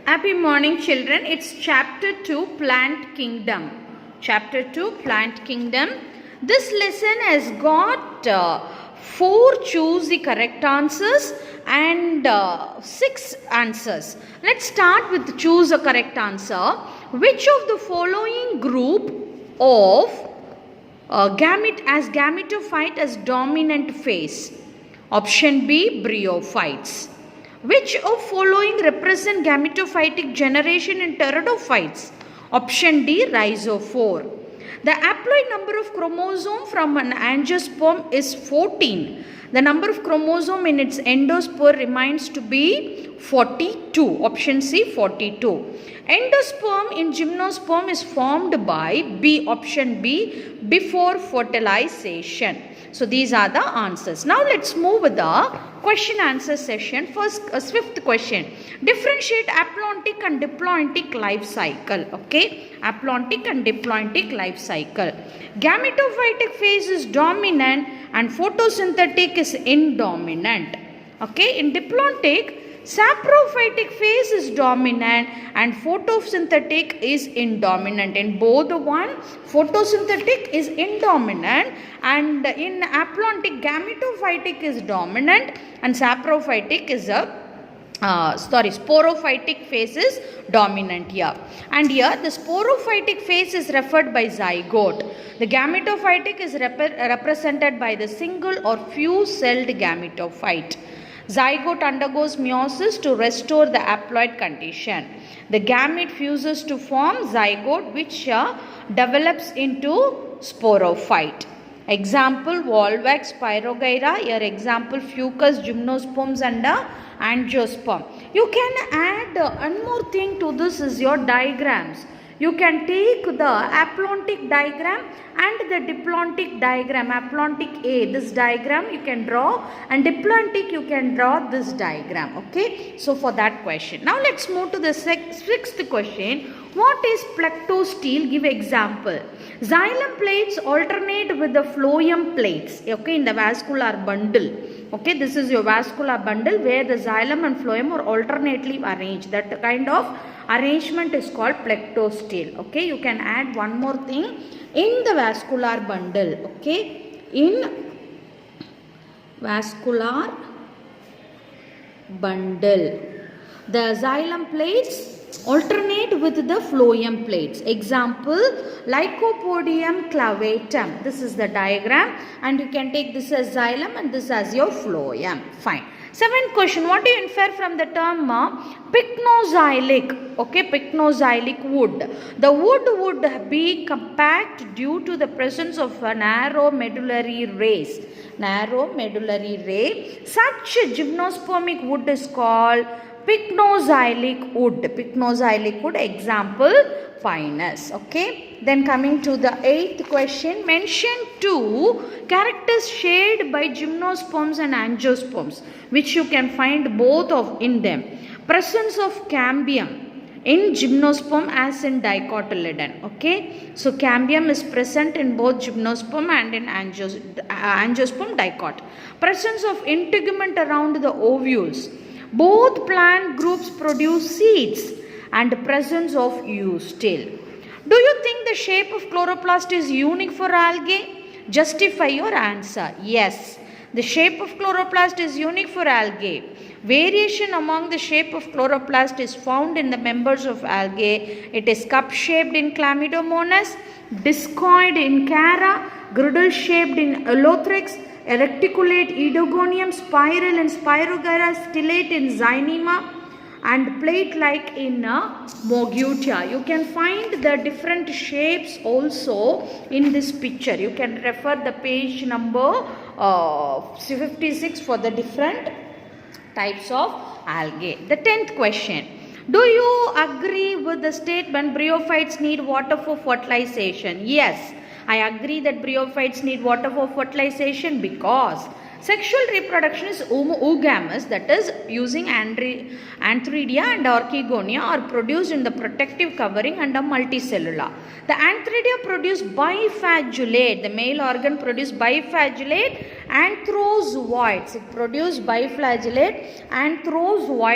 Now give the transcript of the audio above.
Happy morning, children. It's chapter 2, Plant Kingdom. Chapter 2, Plant Kingdom. This lesson has got 4 choose the correct answers and 6 answers. Let's start with choose a correct answer. Which of the following group of gametophyte as dominant phase? Option B, bryophytes. Which of following represent gametophytic generation in pteridophytes? Option D, rhizophore. The haploid number of chromosome from an angiosperm is 14. The number of chromosome in its endosperm remains to be 42. Option C, 42. Endosperm in gymnosperm is formed by B. Option B, before fertilization. So these are the answers. Now let's move with the question answer session. First, fifth question. Differentiate aplontic and diploitic life cycle. Okay. Aplontic and diploitic life cycle. Gametophytic phase is dominant and photosynthetic is indominant. Okay. In diploitic, saprophytic phase is dominant and photosynthetic is indominant. In both the one, photosynthetic is indominant, and in aplontic, gametophytic is dominant and saprophytic is sporophytic phase is dominant here. And here the sporophytic phase is referred by zygote. The gametophytic is represented by the single or few celled gametophyte. Zygote undergoes meiosis to restore the haploid condition. The gamete fuses to form zygote, which develops into sporophyte. Example, Volvax, Spirogyra. Here example, Fucus, gymnosperms and angiosperm. You can add one more thing to this is your diagrams. You can take the aplontic diagram and the diploitic diagram. Aplontic A, this diagram you can draw, and diploitic you can draw this diagram. Okay. So for that question. Now let's move to the sixth question. What is plectostele? Give example. Xylem plates alternate with the phloem plates. Okay, in the vascular bundle. Okay, this is your vascular bundle where the xylem and phloem are alternately arranged. That kind of arrangement is called plectostele. Okay, you can add one more thing in the vascular bundle. Okay, in vascular bundle, the xylem plates alternate with the phloem plates. Example, Lycopodium clavatum. This is the diagram, and you can take this as xylem and this as your phloem. Fine. Seventh question. What do you infer from the term pycnoxylic? Okay, pycnoxylic wood. The wood would be compact due to the presence of a narrow medullary rays. Narrow medullary ray. Such gymnospermic wood is called pycnoxylic wood. Pycnoxylic wood. Example, Pinus. Okay. Then coming to the eighth question. Mention 2 characters shared by gymnosperms and angiosperms, which you can find both of in them. Presence of cambium in gymnosperm as in dicotyledon. Okay. So cambium is present in both gymnosperm and in angiosperm dicot. Presence of integument around the ovules. Both plant groups produce seeds, and presence of eustele. Do you think the shape of chloroplast is unique for algae? Justify your answer. Yes, the shape of chloroplast is unique for algae. Variation among the shape of chloroplast is found in the members of algae. It is cup-shaped in Chlamydomonas, discoid in Chara, girdle-shaped in Elothrix, reticulate Oedogonium, spiral and Spirogyra, stellate in Zyneema, and plate-like in Mogutia. You can find the different shapes also in this picture. You can refer the page number 56 for the different types of algae. The 10th question. Do you agree with the statement bryophytes need water for fertilization? Yes, I agree that bryophytes need water for fertilization because sexual reproduction is oogamous, that is using Antheridia and Orchigonia are produced in the protective covering and a multicellular. The Antheridia produce biflagellate, the male organ produce biflagellate and throws voids. It produces biflagellate and throws voids.